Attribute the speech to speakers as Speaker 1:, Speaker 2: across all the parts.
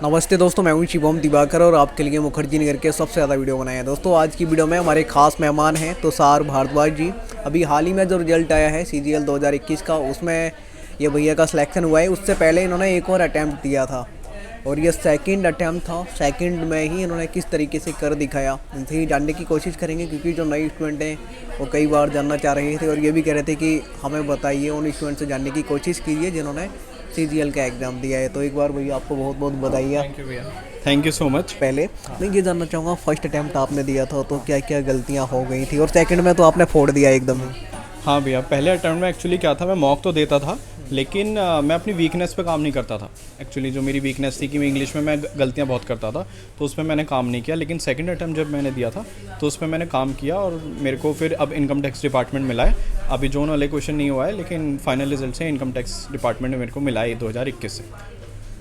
Speaker 1: नमस्ते दोस्तों, मैं हूं शिवम दिवाकर और आपके लिए मुखर्जी नगर के सबसे ज़्यादा वीडियो बनाए हैं। दोस्तों आज की वीडियो में हमारे खास मेहमान हैं तुषार भारद्वाज जी। अभी हाल ही में जो रिजल्ट आया है CGL 2021 का, उसमें ये भैया का सिलेक्शन हुआ है। उससे पहले इन्होंने एक और अटैम्प्ट दिया था और ये सेकंड अटैम्प्ट था। सेकंड में ही इन्होंने किस तरीके से कर दिखाया, इनसे ही जानने की कोशिश करेंगे, क्योंकि जो नए स्टूडेंट हैं वो कई बार जानना चाह रहे थे और ये भी कह रहे थे कि हमें बताइए, उन स्टूडेंट से जानने की कोशिश कीजिए जिन्होंने CGL का एग्ज़ाम दिया है। तो एक बार भैया आपको बहुत बहुत बधाई।
Speaker 2: थैंक यू भैया, थैंक यू सो मच।
Speaker 1: पहले मैं ये जानना चाहूँगा, फर्स्ट अटैम्प्ट आपने दिया था तो क्या क्या गलतियाँ हो गई थी, और सेकंड में तो आपने फोड़ दिया एकदम ही।
Speaker 2: हाँ भैया, पहले अटेम्प्ट में एक्चुअली क्या था, मैं मॉक तो देता था लेकिन मैं अपनी वीकनेस पे काम नहीं करता था। एक्चुअली जो मेरी वीकनेस थी कि मैं इंग्लिश में मैं गलतियाँ बहुत करता था, तो उस पर मैंने काम नहीं किया। लेकिन सेकंड अटेम्प्ट जब मैंने दिया था तो उस पर मैंने काम किया और मेरे को फिर अब इनकम टैक्स डिपार्टमेंट मिला है। अभी जोन वाले क्वेश्चन नहीं हुआ है, लेकिन फाइनल रिजल्ट से इनकम टैक्स डिपार्टमेंट में मेरे को मिला है 2021 से।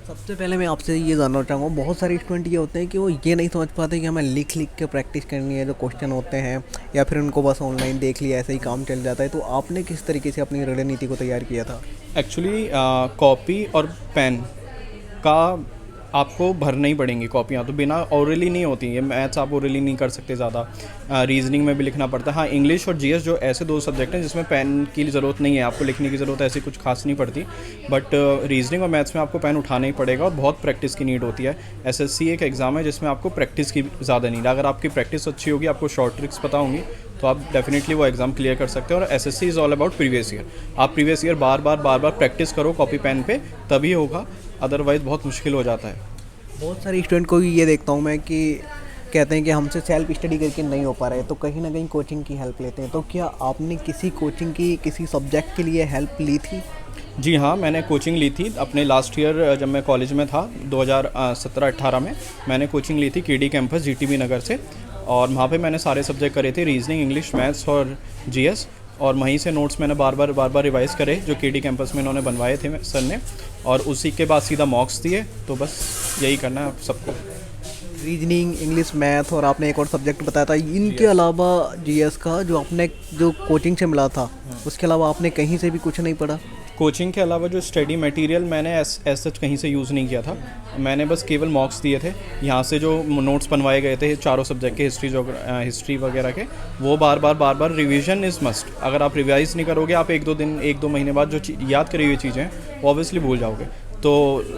Speaker 1: सबसे पहले मैं आपसे ये जानना चाहूँगा, बहुत सारे स्टूडेंट ये होते हैं कि वो ये नहीं समझ पाते कि हमें लिख लिख के प्रैक्टिस करनी है जो क्वेश्चन होते हैं, या फिर उनको बस ऑनलाइन देख लिया ऐसे ही काम चल जाता है। तो आपने किस तरीके से अपनी रणनीति को तैयार किया था?
Speaker 2: एक्चुअली कॉपी और पेन का आपको भरना ही पड़ेंगी कॉपियाँ, तो बिना ओरली नहीं होती। ये मैथ्स आप ओरली नहीं कर सकते ज़्यादा, रीजनिंग में भी लिखना पड़ता है। हाँ, इंग्लिश और जीएस जो ऐसे दो सब्जेक्ट हैं जिसमें पेन की ज़रूरत नहीं है, आपको लिखने की ज़रूरत ऐसी कुछ खास नहीं पड़ती। बट रीजनिंग और मैथ्स में आपको पेन उठाना ही पड़ेगा और बहुत प्रैक्टिस की नीड होती है। SSC एक एग्ज़ाम है जिसमें आपको प्रैक्टिस की ज़्यादा नीड है। अगर आपकी प्रैक्टिस अच्छी होगी, आपको शॉर्ट ट्रिक्स पता होंगी, तो आप डेफिनेटली वो एग्ज़ाम क्लियर कर सकते हैं। और SSC is all about previous year. आप प्रीवियस ईयर बार बार प्रैक्टिस करो कॉपी पेन पे, तभी होगा, अदरवाइज़ बहुत मुश्किल हो जाता है।
Speaker 1: बहुत सारे स्टूडेंट को ये देखता हूँ मैं कि कहते हैं कि हमसे सेल्फ स्टडी करके नहीं हो पा रहा है, तो कहीं ना कहीं कोचिंग की हेल्प लेते हैं। तो क्या आपने किसी कोचिंग की किसी सब्जेक्ट के लिए हेल्प ली थी?
Speaker 2: जी हाँ, मैंने कोचिंग ली थी अपने लास्ट ईयर जब मैं कॉलेज में था 2017-18 में। मैंने कोचिंग ली थी KD कैंपस GTB नगर से, और वहाँ पे मैंने सारे सब्जेक्ट करे थे, रीजनिंग, इंग्लिश, मैथ्स और GS। और वहीं से नोट्स मैंने बार बार रिवाइज़ करे जो KD कैंपस में इन्होंने बनवाए थे सर ने, और उसी के बाद सीधा मॉक्स दिए। तो बस यही करना है सबको।
Speaker 1: रीजनिंग, इंग्लिश, मैथ और आपने एक और सब्जेक्ट बताया था, इनके अलावा GS का जो आपने जो कोचिंग से मिला था, उसके अलावा आपने कहीं से भी कुछ नहीं पढ़ा?
Speaker 2: कोचिंग के अलावा जो स्टडी मटेरियल मैंने सच कहीं से यूज़ नहीं किया था। मैंने बस केवल मॉक्स दिए थे। यहाँ से जो नोट्स बनवाए गए थे चारों सब्जेक्ट के, हिस्ट्री वगैरह के, वो बार बार रिवीजन इज़ मस्ट। अगर आप रिवाइज़ नहीं करोगे, आप एक दो महीने बाद जो याद करी हुई चीज़ें हैं वो ऑब्वियसली भूल जाओगे। तो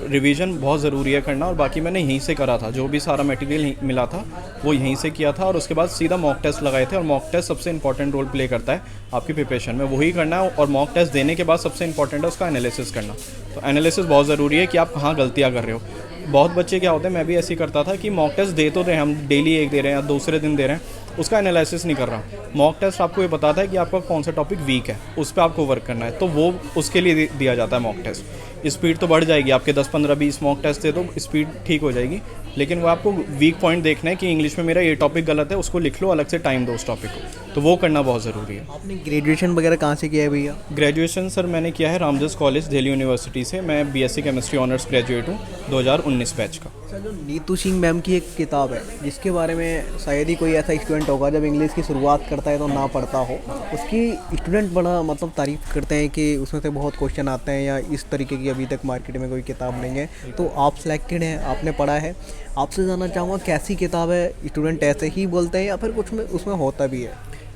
Speaker 2: रिवीजन बहुत ज़रूरी है करना। और बाकी मैंने यहीं से करा था, जो भी सारा मटेरियल मिला था वो यहीं से किया था। और उसके बाद सीधा मॉक टेस्ट लगाए थे, और मॉक टेस्ट सबसे इंपॉर्टेंट रोल प्ले करता है आपकी प्रिपरेशन में, वही करना है। और मॉक टेस्ट देने के बाद सबसे इंपॉर्टेंट है उसका एनालिसिस करना। तो एनालिसिस बहुत ज़रूरी है कि आप कहाँ गलतियाँ कर रहे हो। बहुत बच्चे क्या होते हैं, मैं भी ऐसे ही करता था कि मॉक टेस्ट दे तो रहे हैं, हम डेली एक दे रहे हैं या दूसरे दिन दे रहे हैं, उसका एनालिसिस नहीं कर रहा। मॉक टेस्ट आपको ये बताता है कि आपका कौन सा टॉपिक वीक है, उस पर आपको वर्क करना है, तो वो उसके लिए दिया जाता है मॉक टेस्ट। स्पीड तो बढ़ जाएगी आपके, 10-15-20 मॉक टेस्ट दे तो स्पीड ठीक हो जाएगी, लेकिन वो आपको वीक पॉइंट देखना है कि इंग्लिश में मेरा ये टॉपिक गलत है, उसको लिख लो, अलग से टाइम दो उस टॉपिक को, तो वो करना बहुत ज़रूरी है।
Speaker 1: आपने ग्रेजुएशन वगैरह कहाँ से किया है भैया?
Speaker 2: ग्रेजुएशन सर मैंने किया है रामजस कॉलेज दिल्ली यूनिवर्सिटी से। मैं BSc केमिस्ट्री ऑनर्स ग्रेजुएट हूँ 2019 बैच का।
Speaker 1: सर, जो नीतू सिंह मैम की एक किताब है जिसके बारे में शायद ही कोई ऐसा स्टूडेंट होगा जब इंग्लिश की शुरुआत करता है तो ना पढ़ता हो, उसकी स्टूडेंट बड़ा मतलब तारीफ़ करते हैं कि उसमें से बहुत क्वेश्चन आते हैं, या इस तरीके की अभी तक मार्केट में कोई किताब नहीं है। तो आप सिलेक्टेड हैं, आपने पढ़ा है, आपसे जानना चाहूँगा कैसी किताब है? स्टूडेंट ऐसे ही बोलते हैं या फिर कुछ में उसमें होता भी है?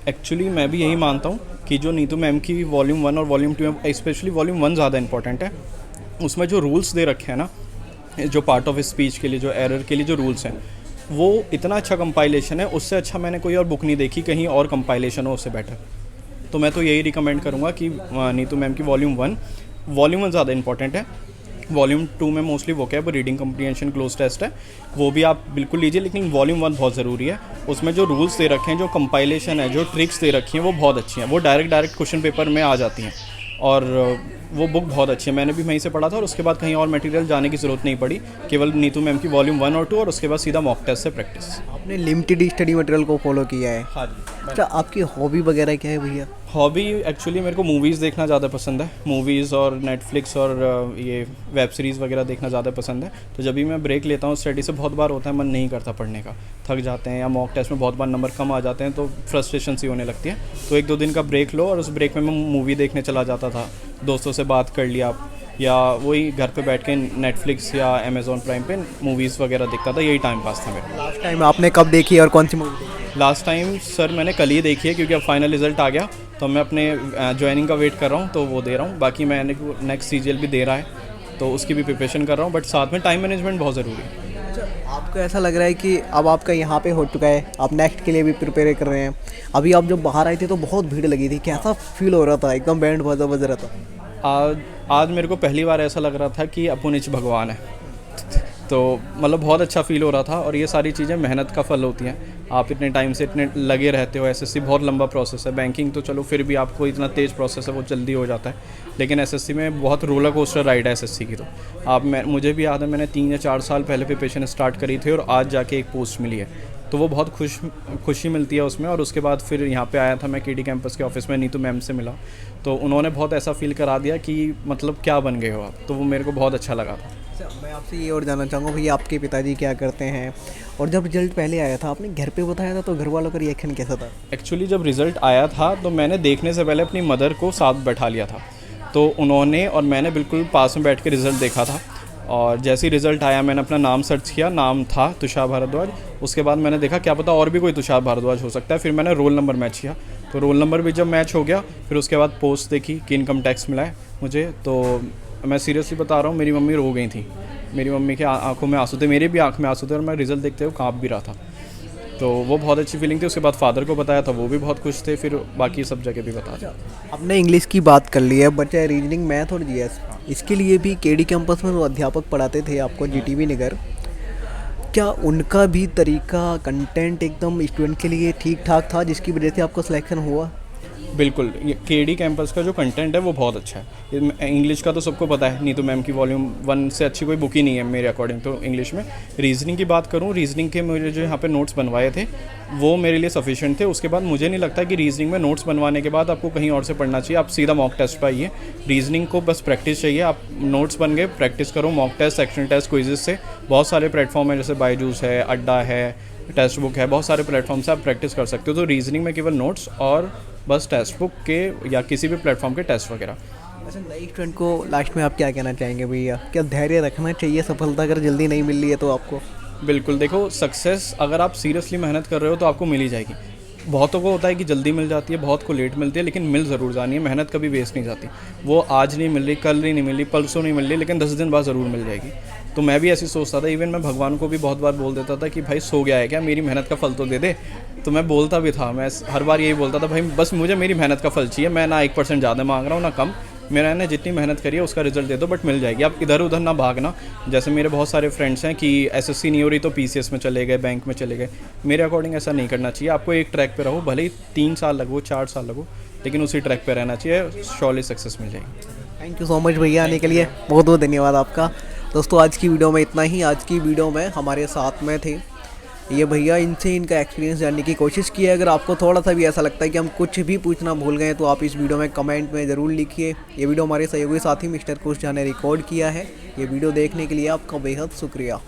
Speaker 2: एक्चुअली मैं भी यही मानता हूँ कि जो नीतू मैम की वॉल्यूम 1 और वॉल्यूम 2 में, स्पेशली वॉल्यूम 1 ज़्यादा इंपॉर्टेंट है। उसमें जो रूल्स दे रखे हैं ना, जो पार्ट ऑफ स्पीच के लिए, जो एरर के लिए जो रूल्स हैं, वो इतना अच्छा कंपाइलेशन है, उससे अच्छा मैंने कोई और बुक नहीं देखी कहीं और कंपाइलेशन हो उससे बेटर। तो मैं तो यही रिकमेंड करूँगा कि नीतू मैम की वॉल्यूम 1 ज़्यादा इंपॉर्टेंट है। वॉल्यूम 2 में मोस्टली वो क्या है, वो रीडिंग कम्प्रीहेंशन क्लोज टेस्ट है, वो भी आप बिल्कुल लीजिए, लेकिन वॉल्यूम 1 बहुत ज़रूरी है। उसमें जो रूल्स दे रखे हैं, जो कंपाइलेशन है, जो ट्रिक्स दे रखी हैं, वो बहुत अच्छी हैं, वो डायरेक्ट क्वेश्चन पेपर में आ जाती हैं, और वो बुक बहुत अच्छी है। मैंने भी वहीं से पढ़ा था और उसके बाद कहीं और मटेरियल जाने की ज़रूरत नहीं पड़ी, केवल नीतू मैम की वॉल्यूम 1 और 2, और उसके बाद सीधा मॉक टेस्ट से प्रैक्टिस।
Speaker 1: आपने लिमिटेड स्टडी मटेरियल को फॉलो किया है?
Speaker 2: हाँ जी।
Speaker 1: अच्छा, आपकी हॉबी वगैरह क्या है भैया?
Speaker 2: हॉबी एक्चुअली मेरे को मूवीज़ देखना ज़्यादा पसंद है। मूवीज़ और नेटफ्लिक्स और ये वेब सीरीज़ वगैरह देखना ज़्यादा पसंद है। तो जब भी मैं ब्रेक लेता हूँ स्टडी से, बहुत बार होता है मन नहीं करता पढ़ने का, थक जाते हैं, या मॉक टेस्ट में बहुत बार नंबर कम आ जाते हैं, तो फ्रस्ट्रेशन सी होने लगती है। तो 1-2 दिन का ब्रेक लो, और उस ब्रेक में मैं मूवी देखने चला जाता था, दोस्तों से बात कर लिया, या वही घर पे बैठ के नेटफ्लिक्स या अमेज़ॉन प्राइम पे मूवीज़ वगैरह देखता था, यही टाइम पास था मेरा।
Speaker 1: लास्ट टाइम आपने कब देखी और कौन सी मूवी देखी?
Speaker 2: लास्ट टाइम सर मैंने कल ही देखी है, क्योंकि अब फाइनल रिजल्ट आ गया तो मैं अपने ज्वाइनिंग का वेट कर रहा हूँ, तो वो दे रहा हूँ। बाकी मैंने नेक्स्ट सीजीएल भी दे रहा है, तो उसकी भी प्रिपरेशन कर रहा हूँ, बट साथ में टाइम मैनेजमेंट बहुत ज़रूरी है।
Speaker 1: आपको ऐसा लग रहा है कि अब आपका यहाँ पे हो चुका है, आप नेक्स्ट के लिए भी प्रिपेयर कर रहे हैं। अभी आप जब बाहर आए थे तो बहुत भीड़ लगी थी, कैसा फील हो रहा था? एकदम बैंड बाजा बज रहा था।
Speaker 2: आज मेरे को पहली बार ऐसा लग रहा था कि अपुनिच भगवान है, तो मतलब बहुत अच्छा फील हो रहा था। और ये सारी चीज़ें मेहनत का फल होती हैं, आप इतने टाइम से इतने लगे रहते हो। एसएससी बहुत लंबा प्रोसेस है, बैंकिंग तो चलो फिर भी आपको इतना तेज़ प्रोसेस है, वो जल्दी हो जाता है, लेकिन एसएससी में बहुत रोलर कोस्टर राइड है एसएससी की। तो मुझे भी याद है, मैंने 3 या 4 साल पहले प्रिपरेशन स्टार्ट करी थी और आज जाके एक पोस्ट मिली है, तो वो बहुत खुशी मिलती है उसमें। और उसके बाद फिर यहाँ पे आया था मैं, केडी कैंपस के ऑफिस में नीतू मैम से मिला, तो उन्होंने बहुत ऐसा फील करा दिया कि मतलब क्या बन गए हो आप, तो वो मेरे को बहुत अच्छा लगा था।
Speaker 1: मैं आपसे ये और जानना चाहूँगा भैया, आपके पिताजी क्या करते हैं? और जब रिजल्ट पहले आया था आपने घर पे बताया था, तो घर वालों का रिएक्शन कैसा था?
Speaker 2: एक्चुअली जब रिज़ल्ट आया था तो मैंने देखने से पहले अपनी मदर को साथ बैठा लिया था, तो उन्होंने और मैंने बिल्कुल पास में बैठ के रिज़ल्ट देखा था। और जैसे ही रिज़ल्ट आया मैंने अपना नाम सर्च किया, नाम था तुषार भारद्वाज। उसके बाद मैंने देखा क्या पता और भी कोई तुषार भारद्वाज हो सकता है, फिर मैंने रोल नंबर मैच किया, तो रोल नंबर भी जब मैच हो गया, फिर उसके बाद पोस्ट देखी कि इनकम टैक्स मिला है मुझे। तो मैं सीरियसली बता रहा हूँ, मेरी मम्मी रो गई थी, मेरी मम्मी के आंखों में आंसू थे, मेरे भी आंख में आंसू थे, और मैं रिज़ल्ट देखते हुए काँप भी रहा था। तो वो बहुत अच्छी फीलिंग थी। उसके बाद फादर को बताया था, वो भी बहुत खुश थे, फिर बाकी सब जगह भी बता दिया।
Speaker 1: हमने इंग्लिश की बात कर ली है, बचा रीजनिंग, मैथ और जीएस। इसके लिए भी केडी कैंपस में वो अध्यापक पढ़ाते थे आपको, जीटीवी नगर, क्या उनका भी तरीका, कंटेंट एकदम स्टूडेंट के लिए ठीक ठाक था जिसकी वजह से आपका सिलेक्शन हुआ?
Speaker 2: बिल्कुल, ये केडी कैंपस का जो कंटेंट है वो बहुत अच्छा है। इंग्लिश का तो सबको पता है, नीतू मैम की वॉल्यूम 1 से अच्छी कोई बुक ही नहीं है मेरे अकॉर्डिंग तो इंग्लिश में। रीजनिंग की बात करूँ, रीजनिंग के मुझे जो यहाँ पे नोट्स बनवाए थे वो मेरे लिए सफिशिएंट थे। उसके बाद मुझे नहीं लगता कि रीजनिंग में नोट्स बनवाने के बाद आपको कहीं और से पढ़ना चाहिए, आप सीधा मॉक टेस्ट पर आइए। रीजनिंग को बस प्रैक्टिस चाहिए, आप नोट्स बन गए, प्रैक्टिस करो, mock test, sectional test, quizzes से बहुत सारे प्लेटफॉर्म है, जैसे बायजूस है, अड्डा है, टेक्स्ट बुक है, बहुत सारे प्लेटफॉर्म से आप प्रैक्टिस कर सकते हो। तो रीजनिंग में केवल नोट्स और बस टेक्स्ट बुक के या किसी भी प्लेटफॉर्म के टेस्ट वगैरह।
Speaker 1: अच्छा, नई स्टूडेंट को लास्ट में आप क्या कहना चाहेंगे भैया? क्या धैर्य रखना चाहिए? सफलता अगर जल्दी नहीं मिल रही है तो आपको?
Speaker 2: बिल्कुल, देखो सक्सेस अगर आप सीरियसली मेहनत कर रहे हो तो आपको मिल ही जाएगी। बहुतों को होता है कि जल्दी मिल जाती है, बहुत को लेट मिलती है, लेकिन मिल ज़रूर जानी है। मेहनत कभी वेस्ट नहीं जाती। वो आज नहीं मिल रही, कल नहीं मिल रही, परसों नहीं मिल रही, लेकिन 10 दिन बाद ज़रूर मिल जाएगी। तो मैं भी ऐसी सोचता था, इवन मैं भगवान को भी बहुत बार बोल देता था कि भाई सो गया है क्या, मेरी मेहनत का फल तो दे दे। तो मैं बोलता भी था, मैं हर बार यही बोलता था, भाई बस मुझे मेरी मेहनत का फल चाहिए, मैं ना 1% ज़्यादा मांग रहा हूँ ना कम, मैंने जितनी मेहनत करी है उसका रिजल्ट दे दो, बट मिल जाएगी। आप इधर उधर ना भागना। जैसे मेरे बहुत सारे फ्रेंड्स हैं कि एसएससी नहीं हो रही तो पीसीएस में चले गए, बैंक में चले गए। मेरे अकॉर्डिंग ऐसा नहीं करना चाहिए। आपको एक ट्रैक पे रहो, भले ही 3 साल लगो, 4 साल लगो, लेकिन उसी ट्रैक पे रहना चाहिए, श्योरली सक्सेस मिल जाएगी।
Speaker 1: थैंक यू सो मच भैया आने के लिए, बहुत बहुत धन्यवाद आपका। दोस्तों आज की वीडियो में इतना ही। आज की वीडियो में हमारे साथ में थे ये भैया, इनसे इनका एक्सपीरियंस जानने की कोशिश की है। अगर आपको थोड़ा सा भी ऐसा लगता है कि हम कुछ भी पूछना भूल गए तो आप इस वीडियो में कमेंट में ज़रूर लिखिए। ये वीडियो हमारे सहयोगी साथी मिस्टर कुश झा ने रिकॉर्ड किया है। ये वीडियो देखने के लिए आपका बेहद शुक्रिया।